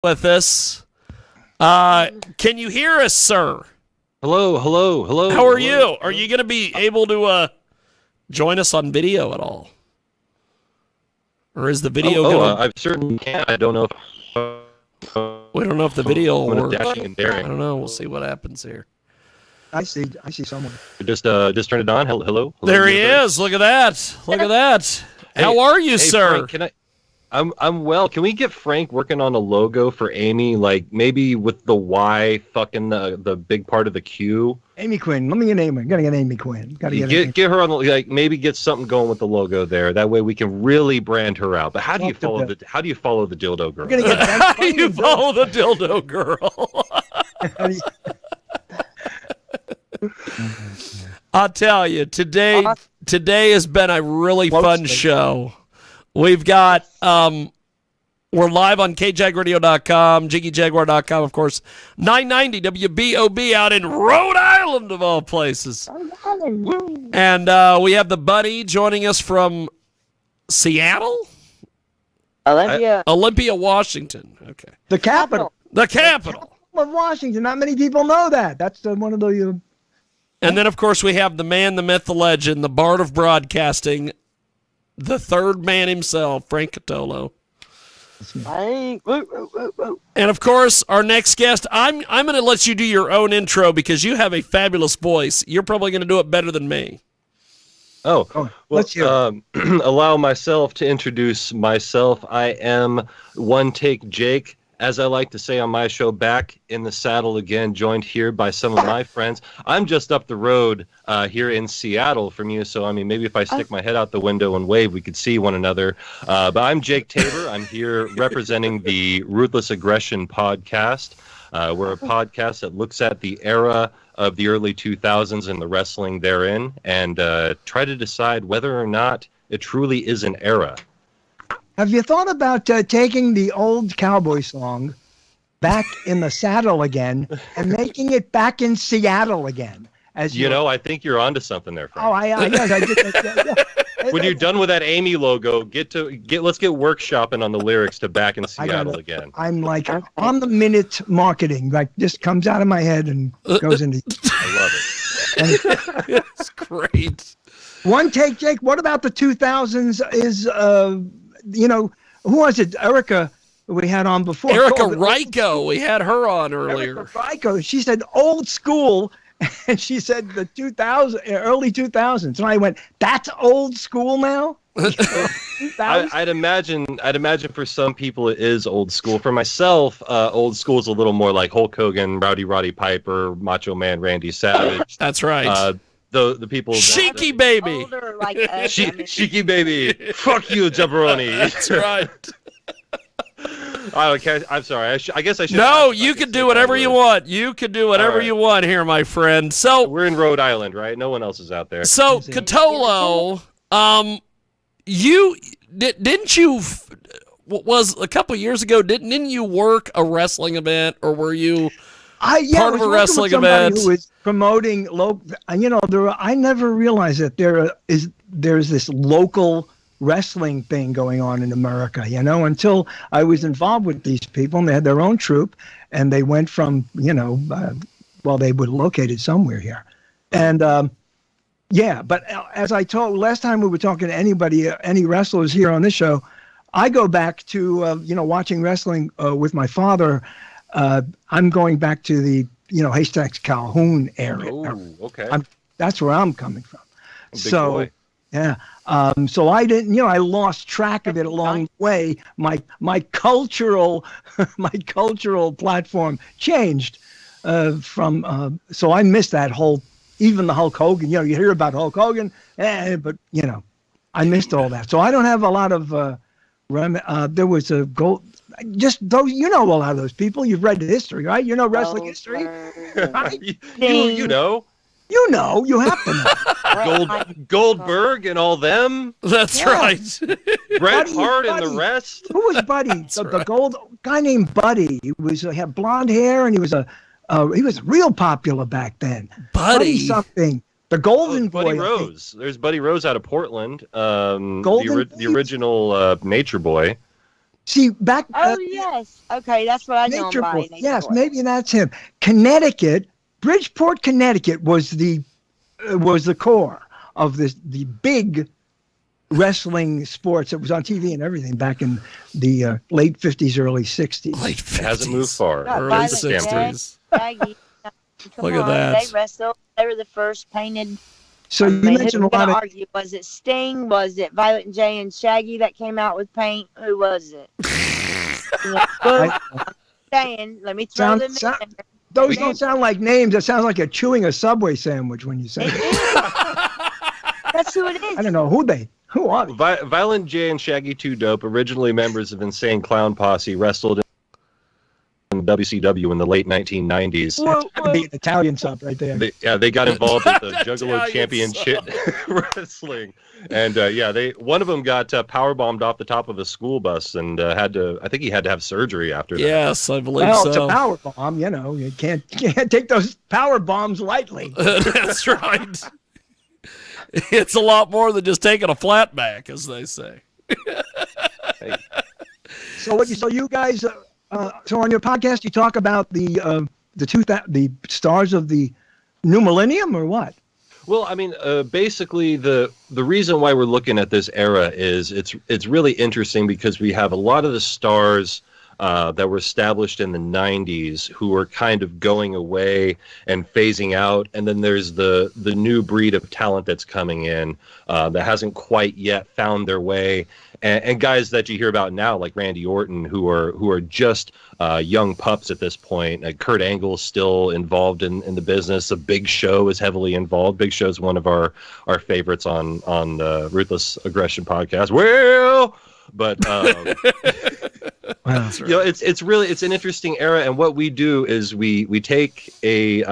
with us. Can you hear us, sir? Hello. How are you? Are you going to be able to join us on video at all? Or is the video going to... I certainly can. I don't know if... We don't know if the video will work. Dashing and daring. I don't know. We'll see what happens here. I see someone. Just turn it on. Hello. There he is. Look at that. How are you, sir? Frank, I'm well. Can we get Frank working on a logo for Amy, like maybe with the Y fucking the big part of the Q? Amy Quinn. Let me get Amy. Gotta get Amy Quinn. Get her on, like, maybe get something going with the logo there. That way we can really brand her out. But how do you follow the dildo girl? How do you follow the dildo girl? I'll tell you, today has been a really fun show. We've got, we're live on kjagradio.com, jiggyjaguar.com, of course, 990 WBOB out in Rhode Island, of all places. And we have the buddy joining us from Seattle? Olympia, Washington. Okay. The capital. The capital of Washington. Not many people know that. That's one of the... And then, of course, we have the man, the myth, the legend, the bard of broadcasting, the third man himself, Frank Catolo. And, of course, our next guest, I'm going to let you do your own intro because you have a fabulous voice. You're probably going to do it better than me. Let's hear allow myself to introduce myself. I am One Take Jake. As I like to say on my show, back in the saddle again, joined here by some of my friends. I'm just up the road here in Seattle from you, so I mean, maybe if I stick my head out the window and wave, we could see one another. But I'm Jake Tabor. I'm here representing the Ruthless Aggression Podcast. We're a podcast that looks at the era of the early 2000s and the wrestling therein, and try to decide whether or not it truly is an era. Have you thought about taking the old cowboy song back in the saddle again and making it back in Seattle again? I think you're onto something there, Frank. Yes, I did. When you're done with that Amy logo, let's get workshopping on the lyrics to Back in Seattle again. I'm like on the minute marketing, like just comes out of my head and goes into. I love it. It's great. One Take Jake. What about the 2000s? Is who was it? Erica we had on before. Erica Ryko. We had her on earlier. Erica Ryko. She said old school. And she said the early 2000s. And I went, that's old school now? I'd imagine for some people it is old school. For myself, old school is a little more like Hulk Hogan, Roddy Piper, Macho Man Randy Savage. That's right. The people. Sheiky baby. Sheiky baby. Fuck you, jabroni. That's right. Okay, I'm sorry. I guess I should. No, you can do whatever you want. You can do whatever you want here, my friend. So we're in Rhode Island, right? No one else is out there. So Catolo, you didn't you? Was a couple years ago? Didn't you work a wrestling event, or were you part of a wrestling event? Who was promoting local. I never realized that there's this local wrestling thing going on in America, until I was involved with these people, and they had their own troupe, and they went from, they were located somewhere here. And, but as I told, last time we were talking to any wrestlers here on this show, I go back to, watching wrestling with my father. I'm going back to the, Haystacks Calhoun area. Oh, okay. That's where I'm coming from. Big boy. Yeah. So I didn't, I lost track of it along the way. My cultural platform changed so I missed that even the Hulk Hogan, you hear about Hulk Hogan, but I missed all that. So I don't have a lot of, there was a gold, just those, a lot of those people. You've read the history, right? Wrestling history. Right? You know. You have to know. Goldberg and all them. That's right. Bret Hart and the rest. Who was Buddy? The gold guy named Buddy. He had blonde hair, and he was real popular back then. Buddy something. The Golden Boy. Buddy Rose. There's Buddy Rose out of Portland. The original Nature Boy. See, back. Yes. Okay, that's what I know him by. Yes, maybe that's him. Connecticut, Bridgeport, Connecticut was the core of the big wrestling sports that was on TV and everything back in the late 50s, early 60s. Late 50s. It hasn't moved far. Early 60s. Look at that. They wrestled. They were the first painted. So you mentioned a lot of. Argue. Was it Sting? Was it Violent J and Shaggy that came out with paint? Who was it? Let me throw them in there. Those don't sound like names. It sounds like you're chewing a Subway sandwich when you say it. That's who it is. I don't know who are they? Violent J and Shaggy 2 Dope, originally members of Insane Clown Posse, wrestled in WCW in the late 1990s. That'd be an Italian sub right there. They got involved with the Juggalo Championship wrestling, and one of them got powerbombed off the top of a school bus and I think he had to have surgery after that. Yes, I believe so. Well, it's a power bomb, you can't take those power bombs lightly. That's right. It's a lot more than just taking a flat back, as they say. So you guys, so on your podcast, you talk about the stars of the new millennium, or what? Well, I mean, basically the reason why we're looking at this era is it's really interesting because we have a lot of the stars that were established in the 90s who are kind of going away and phasing out, and then there's the new breed of talent that's coming in that hasn't quite yet found their way, and guys that you hear about now like Randy Orton who are just young pups at this point. Kurt Angle's still involved in the business. The Big Show is heavily involved. Big Show is one of our favorites on the Ruthless Aggression podcast. Well, but wow. It's an interesting era, and what we do is we take a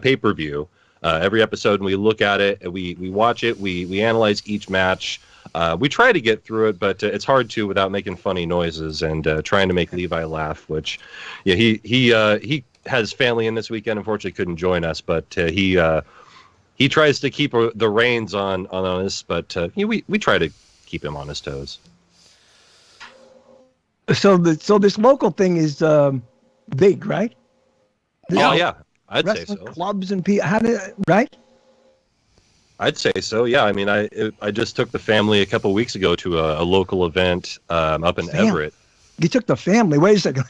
pay-per-view every episode and we look at it and we watch it, we analyze each match. We try to get through it, but it's hard to without making funny noises and trying to make Levi laugh, which he has family in this weekend, unfortunately couldn't join us, but he tries to keep the reins on us, but we try to keep him on his toes. So this local thing is big, right? Yeah, I'd say so. Clubs and people, right? I'd say so. Yeah, I mean, I just took the family a couple weeks ago to a local event up in Everett. You took the family. Wait a second.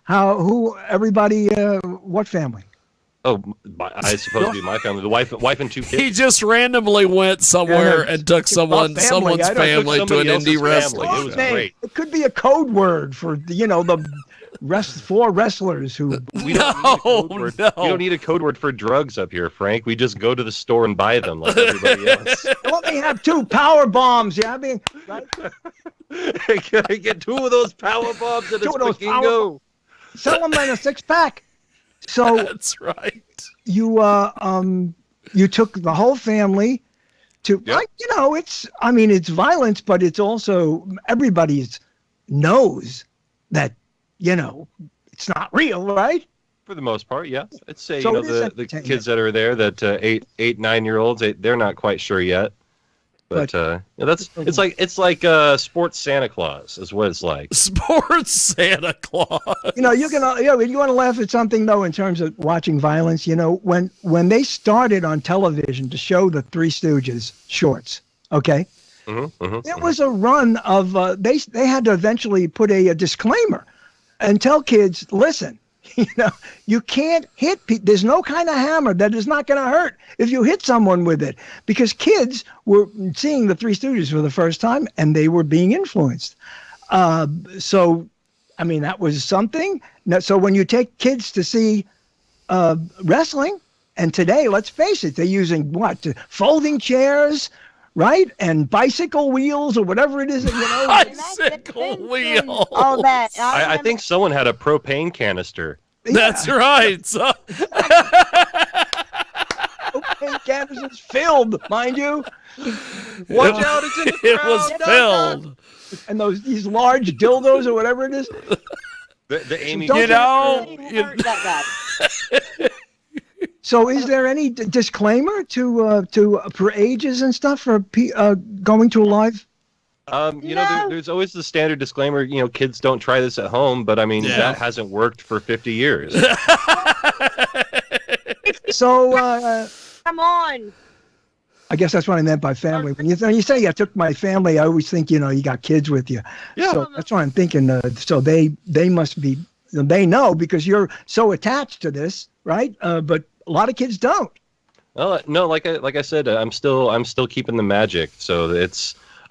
Everybody? What family? Oh, I suppose it'd be my family. The wife and two kids. He just randomly went somewhere and took someone's family to an indie wrestling. It was great. It could be a code word for the four wrestlers who. We don't need a code word for drugs up here, Frank. We just go to the store and buy them like everybody else. Let me have 2 power bombs. Yeah, I mean, right? Can I get 2 of those power bombs and a go? Sell them in a 6-pack. So that's right. You took the whole family to it's violence, but it's also everybody knows that it's not real, right? For the most part, yes. I'd say so the kids that are there, that 8-9-year-olds, they're not quite sure yet. But it's like sports Santa Claus is what it's like. Sports Santa Claus. You want to laugh at something though in terms of watching violence. When they started on television to show the Three Stooges shorts, okay, there was a run of they had to eventually put a disclaimer and tell kids, listen. You can't hit people. There's no kind of hammer that is not going to hurt if you hit someone with it, because kids were seeing the Three Stooges for the first time and they were being influenced. So, I mean, that was something. So when you take kids to see wrestling, and today, let's face it, they're using folding chairs, right? And bicycle wheels or whatever it is. Bicycle wheels. All that. I think someone had a propane canister. That's right. Propane canisters filled, mind you. Watch out! It's in the crowd. It was filled. And these large dildos or whatever it is. The Amy. So, is there any disclaimer to for ages and stuff for going to a live? There's always the standard disclaimer, kids don't try this at home, but I mean, that hasn't worked for 50 years. So, come on. I guess that's what I meant by family. When you say I took my family, I always think, you got kids with you. Yeah. So that's what I'm thinking. So they must be, they know because you're so attached to this, right? But a lot of kids don't. Well, no, like I said, I'm still keeping the magic. So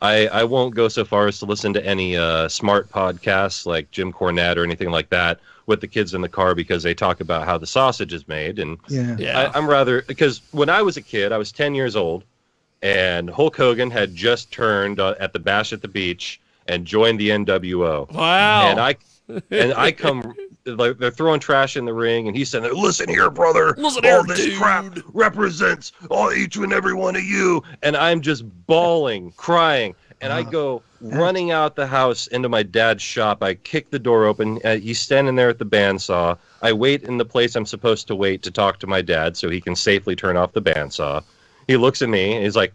I won't go so far as to listen to any smart podcasts like Jim Cornette or anything like that with the kids in the car because they talk about how the sausage is made. And I'm rather, because when I was a kid, I was 10 years old, and Hulk Hogan had just turned at the Bash at the Beach and joined the NWO. Wow. And I come, like, they're throwing trash in the ring, and he's saying, "Listen here, brother. Listen here, all this dude. crap represents each and every one of you." And I'm just bawling, crying. And I go running out the house into my dad's shop. I kick the door open. He's standing there at the bandsaw. I wait in the place I'm supposed to wait to talk to my dad so he can safely turn off the bandsaw. He looks at me and he's like,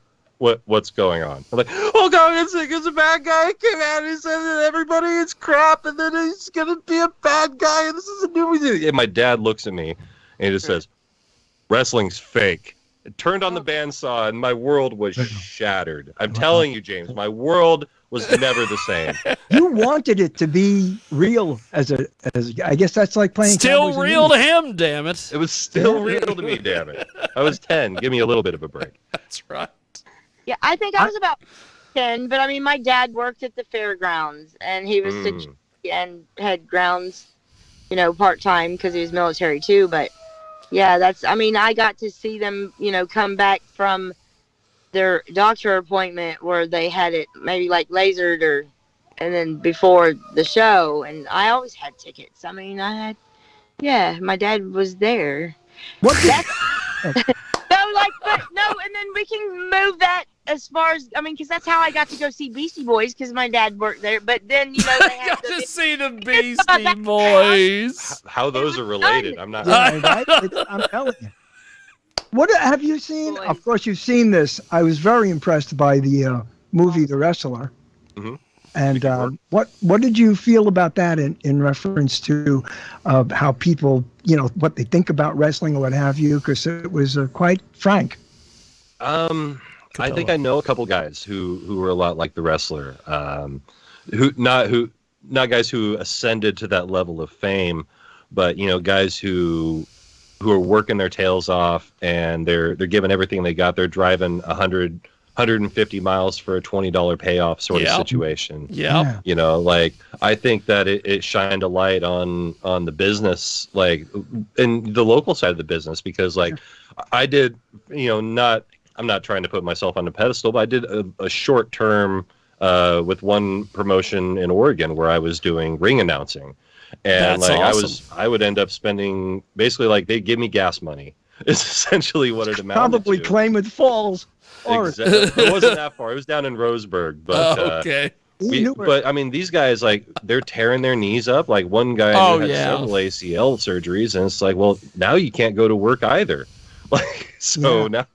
What's going on? I'm like, "Oh God, it's a bad guy. He came out and he said that everybody is crap and then he's going to be a bad guy and this is a new movie." And my dad looks at me and he just says, "Wrestling's fake." It turned on the bandsaw and my world was shattered. I'm telling you, James, my world was never the same. You wanted it to be real as I guess that's like playing. Still Cowboys and real to Indians. him, damn it. It was still real to me, damn it. I was 10. Give me a little bit of a break. That's right. Yeah, I think I was about 10, but I mean, my dad worked at the fairgrounds, and he was and had grounds, part-time because he was military too. But yeah, I got to see them, come back from their doctor appointment where they had it maybe like lasered and then before the show, and I always had tickets. I mean, my dad was there. What? And then we can move that as far as, because that's how I got to go see Beastie Boys because my dad worked there. But then, they I had got to see the Beastie Boys. How those are related, I'm not. Right? I'm telling you. What have you seen? Boys. Of course, you've seen this. I was very impressed by the movie The Wrestler. Mm-hmm. And what did you feel about that in reference to how people, what they think about wrestling or what have you? Because it was quite frank. I think I know a couple guys who were a lot like The Wrestler, not guys who ascended to that level of fame, but guys who are working their tails off and they're giving everything they got. They're driving 150 miles for a $20 payoff sort of situation. Yeah. I think that it shined a light on the business, like in the local side of the business, because I did, I'm not trying to put myself on a pedestal, but I did a short term with one promotion in Oregon where I was doing ring announcing. And That's awesome. I would end up spending basically they'd give me gas money. It's essentially what it amounted Probably to. Klamath Falls. It wasn't that far. It was down in Roseburg. But, okay. But these guys, they're tearing their knees up. Like one guy had several ACL surgeries, and it's like, well, now you can't go to work either.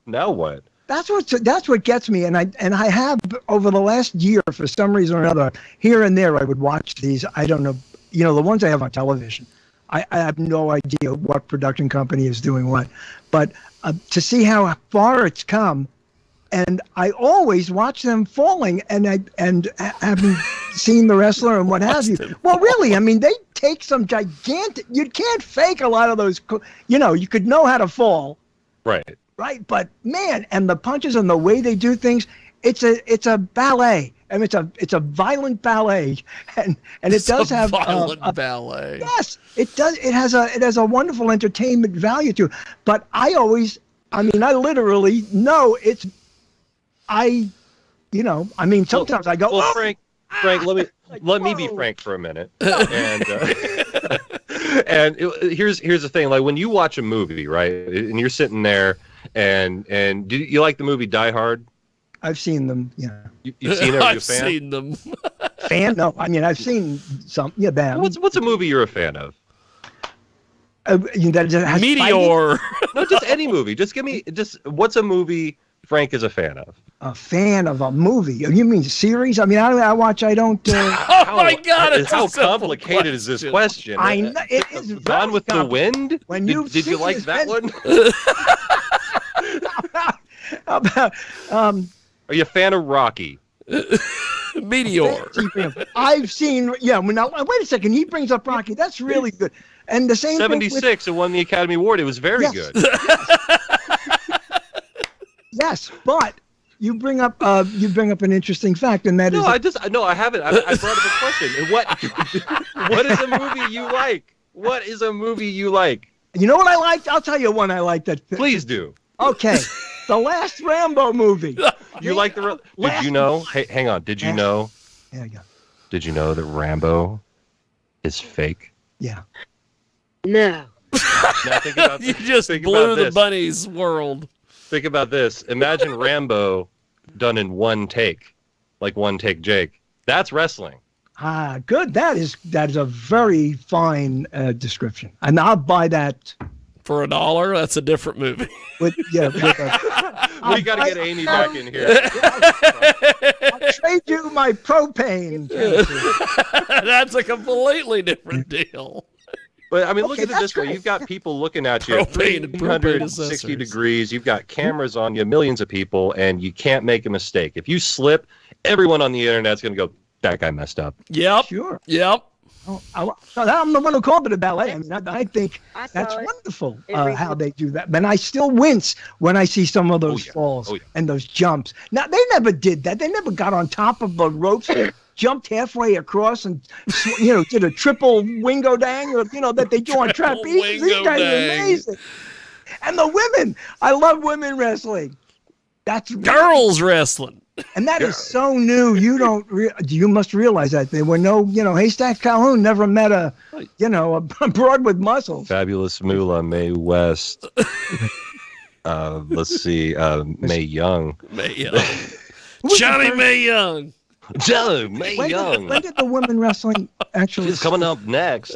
Now what? That's what gets me, and I have over the last year for some reason or another, here and there I would watch these. I don't know, the ones I have on television. I have no idea what production company is doing what, but to see how far it's come, and I always watch them falling, and having seen The Wrestler and what have you. Well, really, they take some gigantic. You can't fake a lot of those. You could know how to fall. Right, but man, and the punches and the way they do things, it's a ballet. It's a violent ballet, and it does have violent ballet. Yes, it does. It has a wonderful entertainment value to it. But I literally know it's. Sometimes I go. Well, Frank, let me be frank for a minute. And here's the thing: like when you watch a movie, right, and you're sitting there, and do you like the movie Die Hard? I've seen them. Yeah. You've seen it? Are you a fan? I've seen them. Fan? No, I've seen some. Yeah, them. What's a movie you're a fan of? That has Meteor. No, just any movie. Just give me what's a movie Frank is a fan of. A fan of a movie? You mean series? I mean, I watch. I don't. Oh my God! It's how a simple complicated is this question? I know it is. Gone with the Wind. When did you like that one? How about Are you a fan of Rocky? Meteor. I've seen. Yeah. Now wait a second. He brings up Rocky. That's really good. And the same 76. It won the Academy Award. It was very good. Yes, but you bring up an interesting fact, and that is. I haven't. I brought up a question. What is a movie you like? What is a movie you like? You know what I liked? I'll tell you one I liked. Please do. Okay, the last Rambo movie. You like the? Did you know? Hey, hang on. Did you know? Yeah, yeah. Did you know that Rambo is fake? Yeah. No. Now think about You just blew the bunny's world. Think about this. Imagine Rambo done in one take, like one take Jake. That's wrestling. Ah, good. That is a very fine description, and I'll buy that. For $1, that's a different movie. We got to get Amy back in here. I'll trade you my propane. That's a completely different deal. But I mean, look at it this way: you've got people looking at you at 360 degrees. You've got cameras on you, millions of people, and you can't make a mistake. If you slip, everyone on the internet's going to go, "That guy messed up." Yep. Sure. Yep. I'm the one who called it a ballet. I mean, I think that's wonderful how they do that. But I still wince when I see some of those falls and those jumps. Now, they never did that. They never got on top of the ropes, jumped halfway across, and did a triple wingo dang, or that they do on trapeze. These guys are amazing. And the women, I love women wrestling. That's girls wrestling. And that is so new. You must realize that there were no, Haystack Calhoun never met a broad with muscles. Fabulous Moolah, Mae West. Let's see, Mae Young. Johnny Mae Young. Joe Mae Young. When did the women wrestling actually? She's coming up next.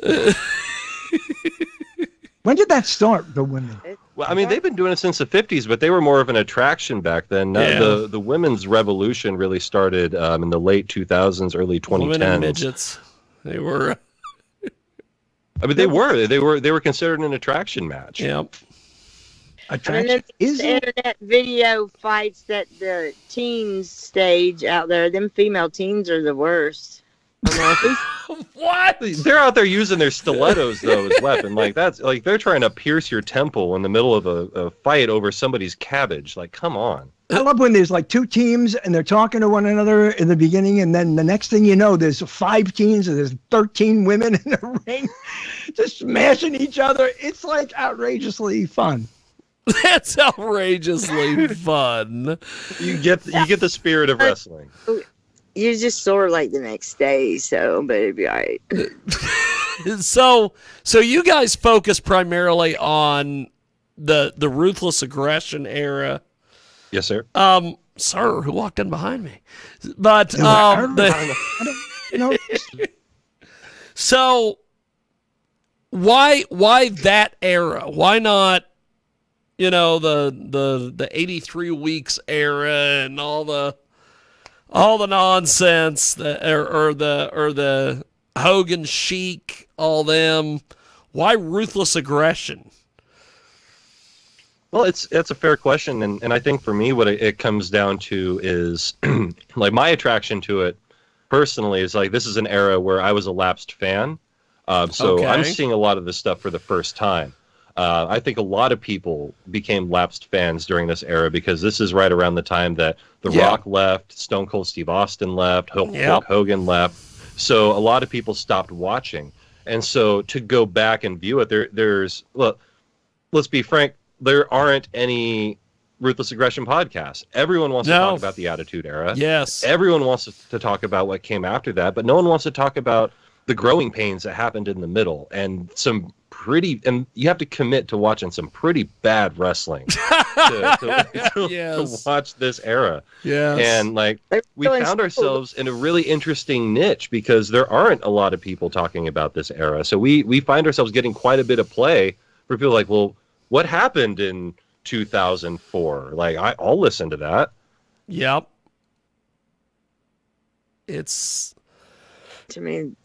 When did that start? The women. Well, I mean, they've been doing it since the 50s, but they were more of an attraction back then. The women's revolution really started in the late 2000s, early 2010s. Women and midgets. They were. I mean, they were considered an attraction match. Yep. Attraction. Is the internet video fights that the teens stage out there? Them female teens are the worst. What? They're out there using their stilettos though as weapon. Like that's like they're trying to pierce your temple in the middle of a fight over somebody's cabbage. Like, come on. I love when there's like two teams and they're talking to one another in the beginning, and then the next thing you know, there's 5 teams and there's 13 women in the ring just smashing each other. It's like outrageously fun. That's outrageously fun. You get the spirit of wrestling. You're just sore like the next day, but it'd be all right. So you guys focus primarily on the Ruthless Aggression era. Yes, sir. Sir, who walked in behind me? But so why that era? Why not? The 83 weeks era and all the nonsense or the Hogan Chic, all them. Why Ruthless Aggression? Well, it's a fair question, and I think for me what it comes down to is like my attraction to it personally is like this is an era where I was a lapsed fan, so I'm seeing a lot of this stuff for the first time. I think a lot of people became lapsed fans during this era because this is right around the time that The Rock left, Stone Cold Steve Austin left, Hulk Hogan left. So a lot of people stopped watching. And so to go back and view it, there's let's be frank, there aren't any Ruthless Aggression podcasts. Everyone wants to talk about the Attitude Era. Yes. Everyone wants to talk about what came after that, but no one wants to talk about the growing pains that happened in the middle and and you have to commit to watching some pretty bad wrestling to watch this era. Yes. And like we found ourselves in a really interesting niche because there aren't a lot of people talking about this era. So we find ourselves getting quite a bit of play for people like, well, what happened in 2004. Like I'll listen to that. Yep. It's. I mean,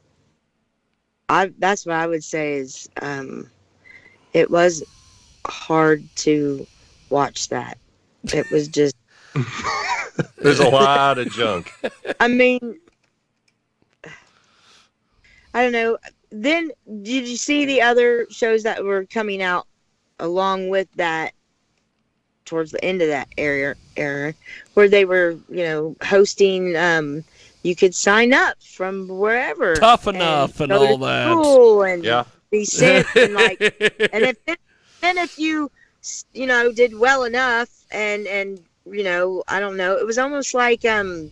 that's what I would say is it was hard to watch that. It was just. There's a lot of junk. I mean, I don't know. Then did you see the other shows that were coming out along with that towards the end of that era where they were, hosting, you could sign up from wherever. Tough Enough and all that. School and Yeah. be sent and and if you did well enough and I don't know, it was almost like The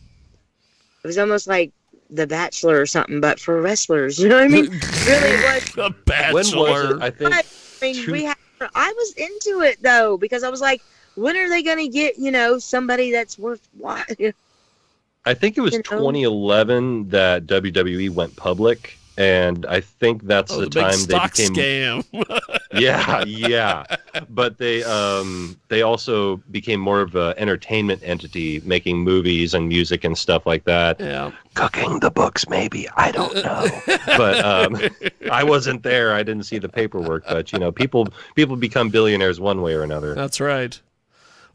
Bachelor or something, but for wrestlers, you know what I mean? Really, it was. The Bachelor. When was it? I think. I was into it though because I was like, when are they going to get somebody that's worth watching? I think it was 2011 that WWE went public, and I think that's the time they became. Scam. Yeah. But they also became more of an entertainment entity, making movies and music and stuff like that. Yeah. Cooking the books, maybe, I don't know. But I wasn't there. I didn't see the paperwork. But people become billionaires one way or another. That's right.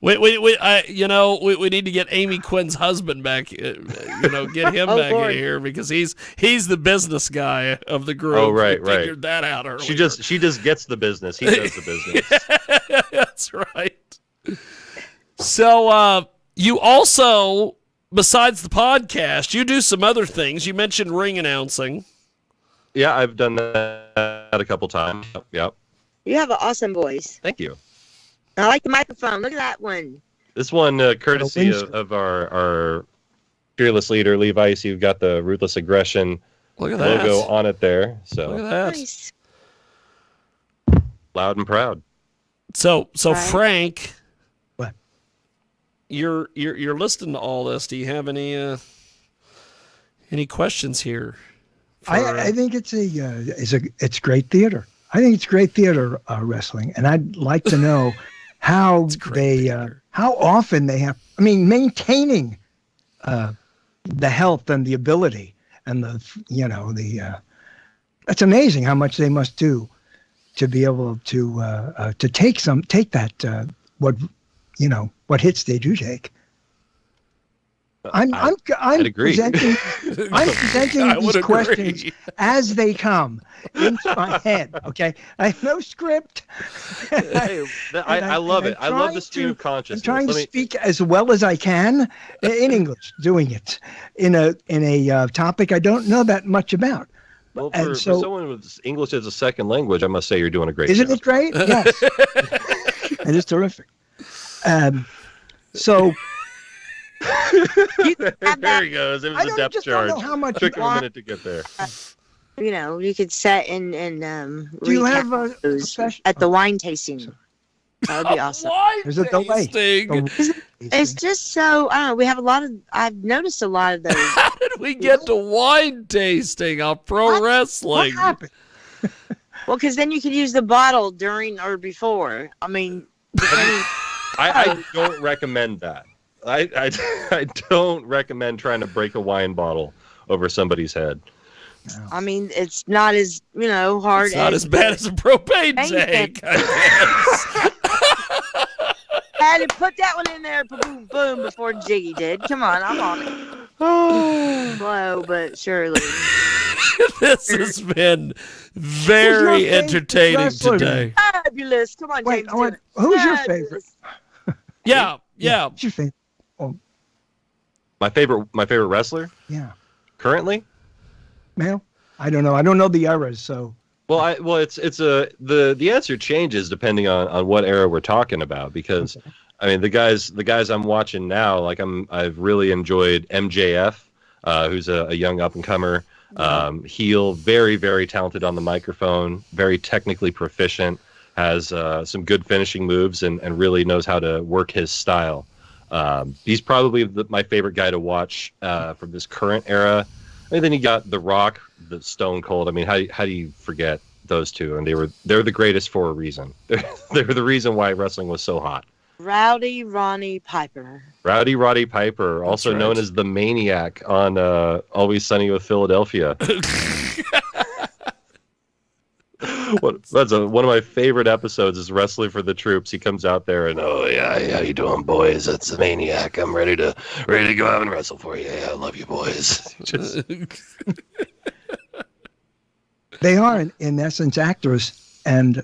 We need to get Amy Quinn's husband back. Get him back in here because he's the business guy of the group. Oh, right. Figured that out earlier. She just gets the business. He does the business. That's right. So you also, besides the podcast, you do some other things. You mentioned ring announcing. Yeah, I've done that a couple times. Yep. You have an awesome voice. Thank you. I like the microphone. Look at that one. This one, courtesy of our fearless leader, Levi. You've got the Ruthless Aggression logo on it there. So look at that. Nice. Loud and proud. So Right. Frank, What? You're listening to all this. Do you have any questions here? I think it's great theater. I think it's great theater wrestling, and I'd like to know how how often they have. I mean, maintaining the health and the ability and that's amazing how much they must do to be able to take that what hits they do take. I'm agree. presenting these questions as they come into my head. Okay, I have no script. I love it. I love the stream of consciousness. I'm trying to speak as well as I can in English, doing it in a topic I don't know that much about. Well, for someone with English as a second language, I must say you're doing a great job. Isn't it great? Yes, it is terrific. So. There he goes. It was a depth charge. Don't know how much Took him a minute to get there. You could set and do you have a special at the wine tasting? That would be awesome. There's a delay. It's just so I don't know. We have a lot of. I've noticed a lot of those. How did we get to wine tasting on pro wrestling? What happened? Well, because then you could use the bottle during or before. I mean, I don't recommend that. I don't recommend trying to break a wine bottle over somebody's head. I mean, it's not as hard. It's not as bad as a propane tank. I had to put that one in there, boom, boom, before Jiggy did. Come on, I'm on it. Slow but surely. This has been very entertaining today. Fabulous. Come on, Wait, James. who's your favorite? Yeah. Who's your favorite? My favorite wrestler? Yeah. Currently? Male? I don't know. I don't know the eras, so. Well, it's the answer changes depending on what era we're talking about because, I mean, the guys I'm watching now, like I've really enjoyed MJF, who's a young up and comer, heel, very very talented on the microphone, very technically proficient, has some good finishing moves and really knows how to work his style. He's probably my favorite guy to watch from this current era. And then you got The Rock, the Stone Cold. I mean, how do you forget those two, and they're the greatest for a reason. They're the reason why wrestling was so hot. Rowdy Ronnie Piper. Rowdy Roddy Piper, also known as the Maniac on Always Sunny with Philadelphia. That's one of my favorite episodes is Wrestling for the Troops. He comes out there and, oh yeah, how you doing, boys? That's the Maniac. I'm ready to go out and wrestle for you. Yeah, I love you, boys. They are, in essence, actors, and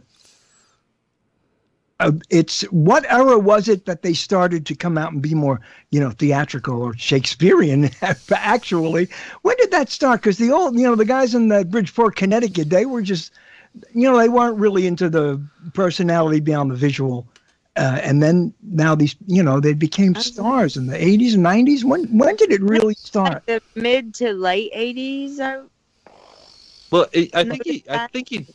it's what era was it that they started to come out and be more, theatrical or Shakespearean? Actually, when did that start? Because the guys in Bridgeport, Connecticut, they were just, they weren't really into the personality beyond the visual, and then now these, they became stars in the 80s and 90s. When did it really start? The mid to late 80s. Well, I think he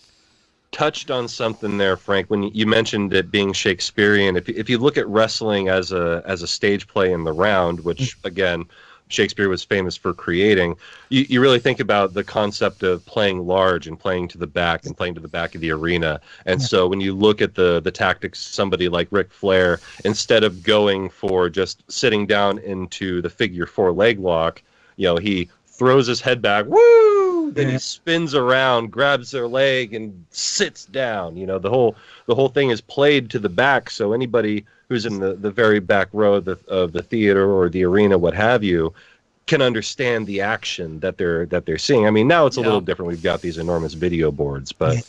touched on something there, Frank, when you mentioned it being Shakespearean. If you look at wrestling as a stage play in the round, which again Shakespeare was famous for creating, you really think about the concept of playing large and playing to the back and playing to the back of the arena. And so when you look at the tactics, somebody like Ric Flair, instead of going for just sitting down into the figure 4 leg lock, he throws his head back, woo! Then he spins around, grabs their leg, and sits down. The whole thing is played to the back, so anybody who's in the very back row of the theater or the arena, what have you, can understand the action that they're seeing. I mean, now it's a little different. We've got these enormous video boards, but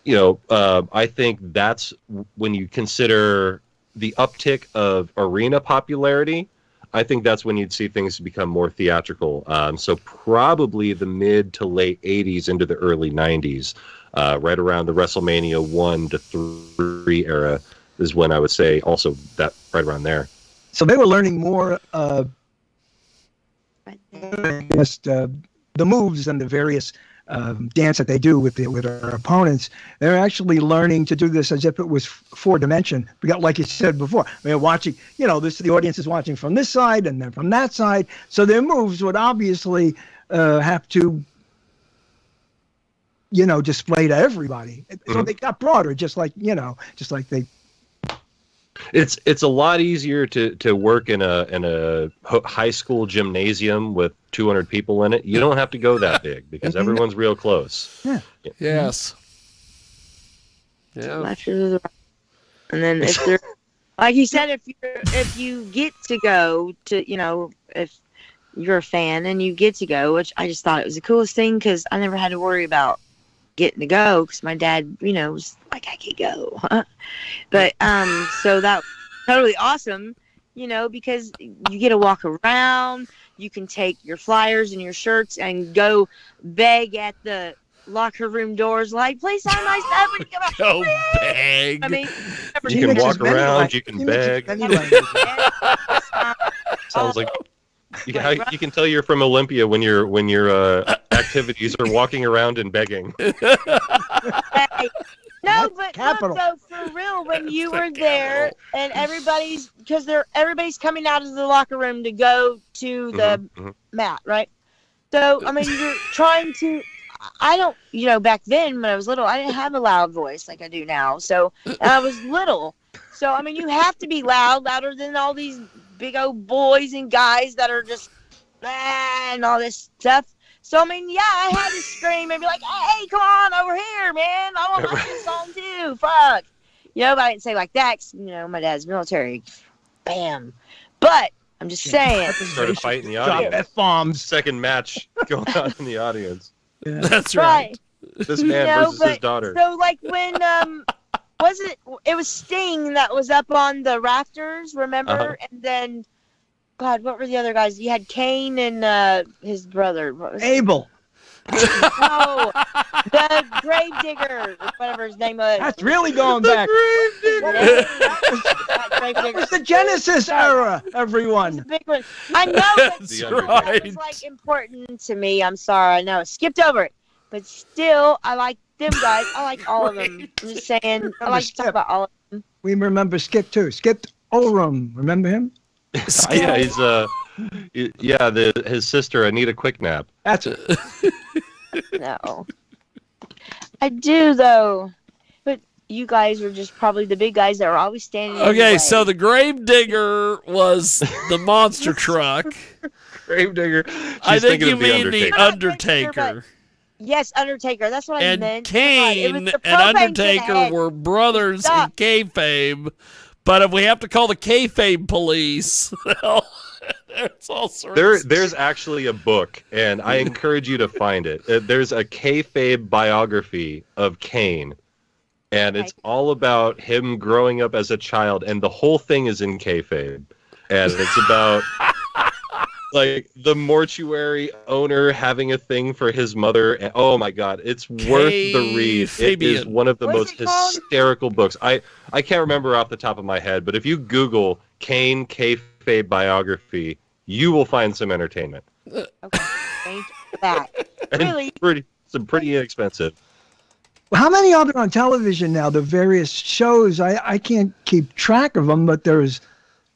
I think that's when you consider the uptick of arena popularity. I think that's when you'd see things become more theatrical. So probably the mid to late 80s into the early 90s, right around the WrestleMania 1 to 3 era is when I would say also that right around there. So they were learning more just the moves and the various dance that they do with our opponents. They're actually learning to do this as if it was 4-dimension. Like you said before, they're watching, the audience is watching from this side and then from that side. So their moves would obviously have to, display to everybody. So they got broader, just like they. It's a lot easier to work in a high school gymnasium with 200 people in it. You don't have to go that big because everyone's real close. Yeah. Yes. Yeah. And then if they're, like you said, if you get to go to, if you're a fan and you get to go, which I just thought it was the coolest thing because I never had to worry about getting to go because my dad, was like, I can go. But so that was totally awesome, because you get to walk around. You can take your flyers and your shirts and go beg at the locker room doors, like, please sign my stuff when you come out. Go beg. I mean, you can walk around, you can beg. Sounds like you can tell you're from Olympia when your activities are walking around and begging. No, but look, though, for real, when you were there and everybody's coming out of the locker room to go to the mat, right? So, I mean, you're trying to, I don't, back then when I was little, I didn't have a loud voice like I do now. So, I was little. So, I mean, you have to be louder than all these big old boys and guys that are just, and all this stuff. So, I mean, yeah, I had to scream and be like, hey, come on over here, man. I want to like this song too. Fuck. But I didn't say like that 'cause, my dad's military. Bam. But I'm just saying. Started fighting the audience. Drop F-bombs. Second match going on in the audience. Yeah. That's right. This man versus his daughter. So, like, when, it was Sting that was up on the rafters, remember? And then, God, what were the other guys? You had Kane and his brother. What was Abel. No, the Gravedigger, whatever his name was. That's really going back. Gravedigger. It's the Genesis era, everyone. Big one. I know That's right. that was like important to me. I'm sorry, I know I skipped over it, but still, I like them guys. I like all of them. I'm just saying, I like to talk about all of them. We remember Skip too. Skip Oram. Remember him? Yeah, he's his sister Anita Quicknap. That's it. No. I do though, but you guys were just probably the big guys that were always standing. in the Okay, way. so the Gravedigger was the monster truck. Gravedigger. I think thinking you of mean the Undertaker. Undertaker. Yes, Undertaker. That's what I And meant. Kane It was and the propane Undertaker head. were brothers in Stop. kayfabe. But if we have to call the kayfabe police, well, there's all sorts. There's actually a book, and I encourage you to find it. There's a kayfabe biography of Kane, and it's all about him growing up as a child, and the whole thing is in kayfabe, and it's about like the mortuary owner having a thing for his mother. And, oh my God, it's worth the read. It is one of the most hysterical books. I can't remember off the top of my head, but if you Google Kane kayfabe biography, you will find some entertainment. Okay, thank you for that. Really? Pretty inexpensive. How many are there on television now? The various shows. I can't keep track of them, but there's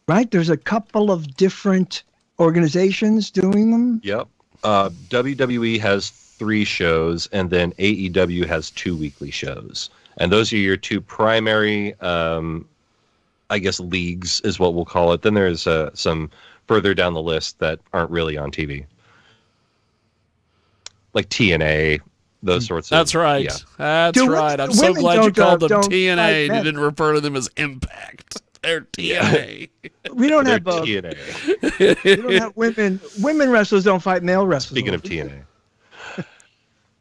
a couple of different organizations doing them. Yep. WWE has 3 shows, and then AEW has 2 weekly shows. And those are your 2 primary, I guess, leagues is what we'll call it. Then there's some further down the list that aren't really on TV. Like TNA, those sorts of... That's right. Yeah. That's right. I'm so glad you called them TNA. You didn't refer to them as Impact. They're TNA. We don't have TNA. We don't have women. Women wrestlers don't fight male wrestlers. Speaking of TNA.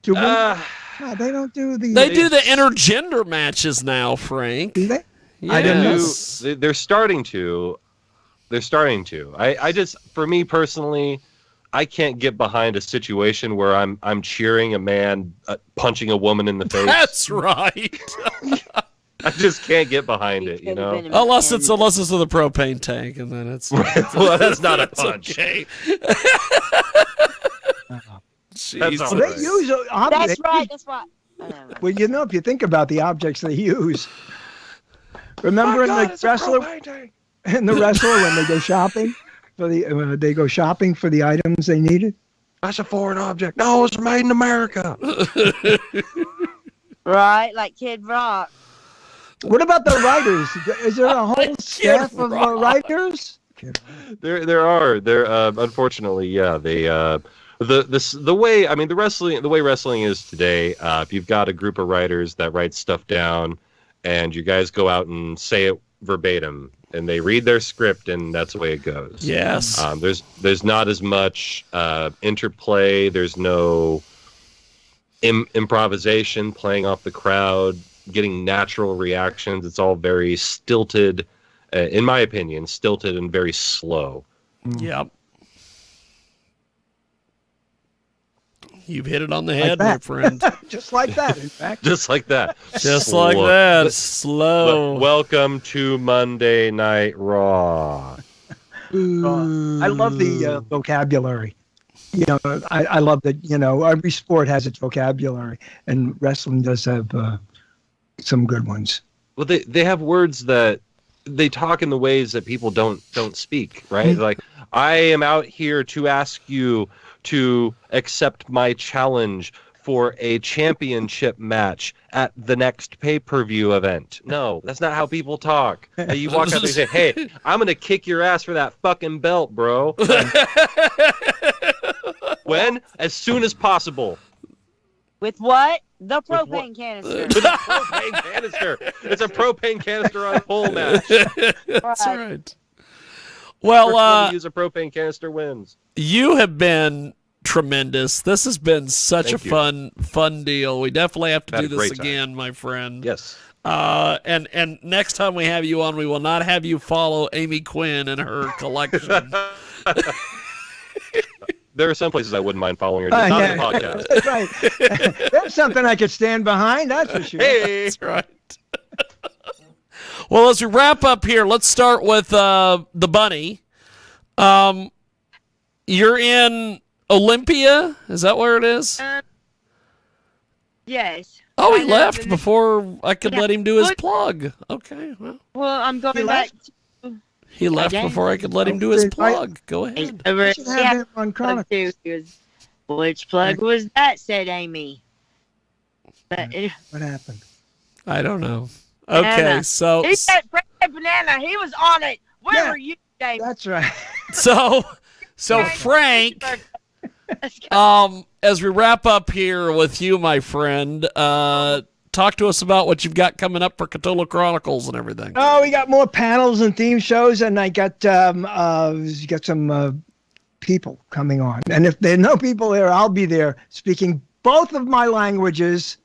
Do women, no, they don't do the... They do the intergender matches now, Frank. Do they? Yes. I don't know. They're starting to. They're starting to. I just, for me personally, I can't get behind a situation where I'm cheering a man punching a woman in the face. That's right. I just can't get behind it, you know. Unless it's with a propane tank, and then it's well, that's not a punch. Okay. That's all Well, right. they use That's right. That's right. Well, you know, if you think about the objects they use. Remember in the wrestler when they go shopping for the items they needed. That's a foreign object. No, it's made in America. Right, like Kid Rock. What about the writers? Is there a whole staff of writers? There are. Unfortunately, yeah. They the way wrestling is today. If you've got a group of writers that write stuff down, and you guys go out and say it verbatim, and they read their script, and that's the way it goes. Yes. There's not as much interplay. There's no improvisation, playing off the crowd, getting natural reactions. It's all very stilted, in my opinion, stilted and very slow. Yep. You've hit it on the head, my friend. Just like that, in fact. Just like that. Just like that. Slow. But welcome to Monday Night Raw. I love the vocabulary. You know, I love that, you know, every sport has its vocabulary, and wrestling does have some good ones. Well, they have words that they talk in the ways that people don't speak, right? Like, I am out here to ask you to accept my challenge for a championship match at the next pay-per-view event. No, that's not how people talk. You walk out there and say, hey, I'm going to kick your ass for that fucking belt, bro. When? As soon as possible. With what? The propane canister. With a propane canister. It's a propane canister on a pole match. That's right. Well, use a propane canister wins. You have been tremendous. This has been such a fun deal. We definitely have to do this again, my friend. Yes. And next time we have you on, we will not have you follow Amy Quinn and her collection. There are some places I wouldn't mind following her. Not on the podcast. That's right. That's something I could stand behind, that's for sure. Hey. That's right. Well, as we wrap up here, let's start with the bunny. You're in Olympia? Is that where it is? Yes. Oh, he left before I could let him do his plug. Okay. Well, I'm going back. He left before I could let him do his plug. Go ahead. You should have him on Chronicles. Which plug was that? Said Amy. But anyway, What happened? I don't know. Okay, Banana. so He said Fred Banana. He was on it. Where were you, Dave? That's right. so Frank, as we wrap up here with you, my friend, talk to us about what you've got coming up for Cthulhu Chronicles and everything. Oh, we got more panels and theme shows, and I got some people coming on. And if there are no people there, I'll be there speaking both of my languages,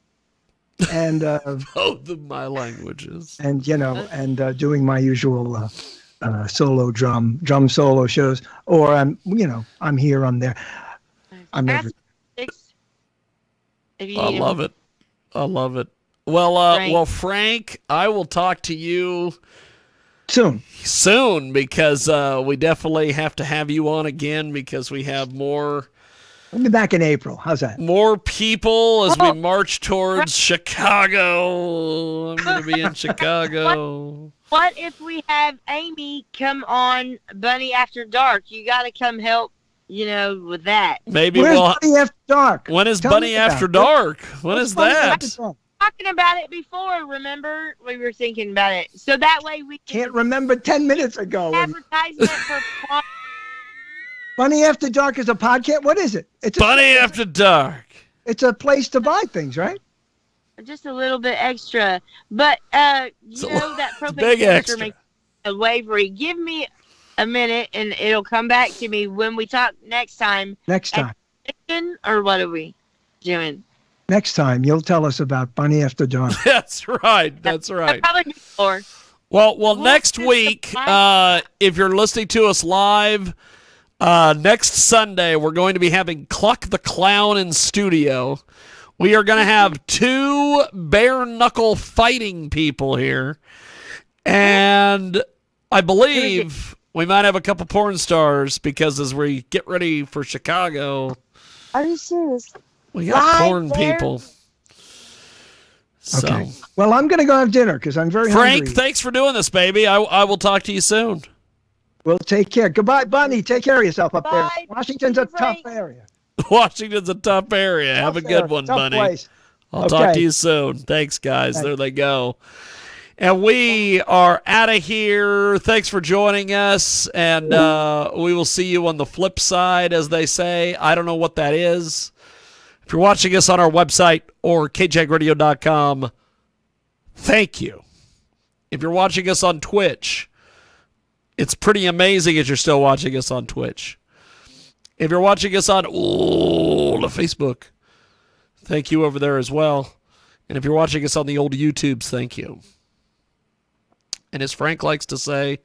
and Both of my languages, and doing my usual solo drum solo shows. Or I'm here, I'm there. I'm never. I love it. I love it. Well, Frank, I will talk to you soon because we definitely have to have you on again because we have more. I'll be back in April. How's that? More people as we march towards Chicago. I'm going to be in Chicago. What if we have Amy come on Bunny After Dark? You got to come help, with that. Maybe Where's Bunny After Dark? When is Bunny After Dark? When is that? Talking about it before, remember? We were thinking about it. So that way we can't remember 10 minutes ago. Advertisement for Bunny After Dark is a podcast. What is it? It's Bunny After Dark. It's a place to buy things, right? Just a little bit extra. But that propane canister makes a wavery. Give me a minute and it'll come back to me when we talk next time. Or what are we doing? Next time, you'll tell us about Bunny After Dark. That's right. That's right. Probably before. Well, next week, if you're listening to us live, next Sunday, we're going to be having Cluck the Clown in studio. We are going to have 2 bare-knuckle fighting people here. And I believe we might have a couple porn stars because as we get ready for Chicago... Are you serious? We got porn people. So. Okay. Well, I'm going to go have dinner because I'm very hungry. Frank, thanks for doing this, baby. I will talk to you soon. Well, take care. Goodbye, Bunny. Take care of yourself up there. Washington's a tough area. Washington's a tough area. Have a good one, Bunny. Place. I'll talk to you soon. Thanks, guys. There they go. And we are out of here. Thanks for joining us. And we will see you on the flip side, as they say. I don't know what that is. If you're watching us on our website or kjagradio.com, thank you. If you're watching us on Twitch, it's pretty amazing that you're still watching us on Twitch. If you're watching us on the Facebook, thank you over there as well. And if you're watching us on the old YouTubes, thank you. And as Frank likes to say,